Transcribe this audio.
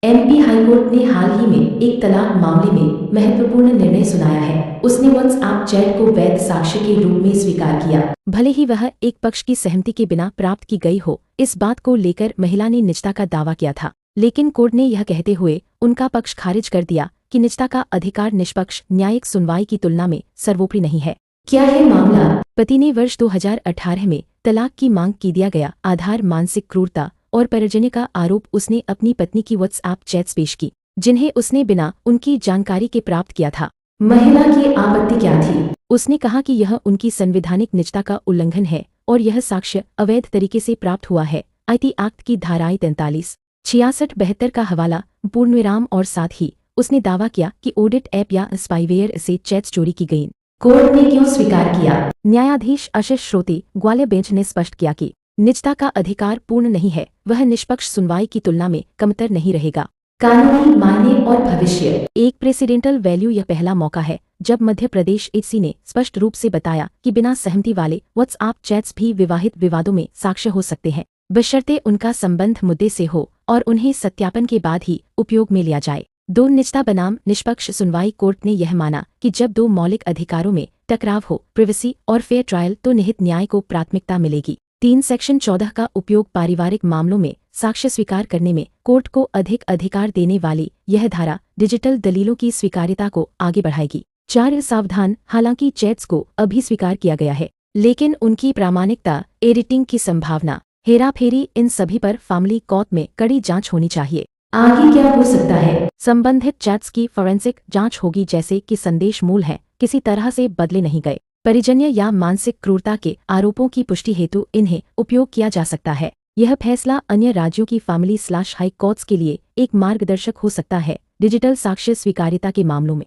MP high court ने हाल ही में एक तलाक मामले में महत्वपूर्ण निर्णय सुनाया है। उसने व्हाट्सएप चैट को वैध साक्ष्य के रूप में स्वीकार किया, भले ही वह एक पक्ष की सहमति के बिना प्राप्त की गई हो। इस बात को लेकर महिला ने निजता का दावा किया था, लेकिन कोर्ट ने यह कहते हुए उनका पक्ष खारिज कर दिया कि निजता का अधिकार निष्पक्ष न्यायिक सुनवाई की तुलना में सर्वोपरि नहीं है। क्या है मामला? पति ने वर्ष 2018 में तलाक की मांग की दिया गया आधार मानसिक क्रूरता और परिजन्य का आरोप उसने अपनी पत्नी की व्हाट्सएप चैट्स पेश की, जिन्हें उसने बिना उनकी जानकारी के प्राप्त किया था। महिला की आपत्ति क्या थी? उसने कहा कि यह उनकी संवैधानिक निजता का उल्लंघन है और यह साक्ष्य अवैध तरीके से प्राप्त हुआ है। आईटी एक्ट की धाराएं 43, 66, 72 का हवाला पूर्णविराम। और साथ ही उसने दावा किया कि ऑडिट ऐप या स्पाईवेयर से चैट्स चोरी की गईं। कोर्ट ने क्यों स्वीकार किया? न्यायाधीश आशीष श्रोते ग्वालियर बेंच ने स्पष्ट किया कि निजता का अधिकार पूर्ण नहीं है, वह निष्पक्ष सुनवाई की तुलना में कमतर नहीं रहेगा। कानूनी मायने और भविष्य। एक प्रेसिडेंटल वैल्यू। यह पहला मौका है जब मध्य प्रदेश एचसी ने स्पष्ट रूप से बताया कि बिना सहमति वाले व्हाट्सएप चैट्स भी विवाहित विवादों में साक्ष्य हो सकते हैं, बशर्ते उनका संबंध मुद्दे से हो और उन्हें सत्यापन के बाद ही उपयोग में लिया जाए। 2 निजता बनाम निष्पक्ष सुनवाई। कोर्ट ने यह माना कि जब 2 मौलिक अधिकारों में टकराव हो, प्रिवेसी और फेयर ट्रायल, तो निहित न्याय को प्राथमिकता मिलेगी। 3 सेक्शन 14 का उपयोग पारिवारिक मामलों में साक्ष्य स्वीकार करने में कोर्ट को अधिक अधिकार देने वाली यह धारा डिजिटल दलीलों की स्वीकार्यता को आगे बढ़ाएगी। 4 सावधान। हालांकि चैट्स को अभी स्वीकार किया गया है, लेकिन उनकी प्रामाणिकता, एडिटिंग की संभावना, हेराफेरी, इन सभी पर फैमिली कोर्ट में कड़ी जांच होनी चाहिए। आगे क्या हो सकता है? संबंधित चैट्स की फॉरेंसिक जांच होगी, जैसे कि संदेश मूल है, किसी तरह से बदले नहीं गए, परिजन्य या मानसिक क्रूरता के आरोपों की पुष्टि हेतु इन्हें उपयोग किया जा सकता है। यह फैसला अन्य राज्यों की फैमिली/हाई कोर्ट्स के लिए एक मार्गदर्शक हो सकता है डिजिटल साक्ष्य स्वीकार्यता के मामलों में।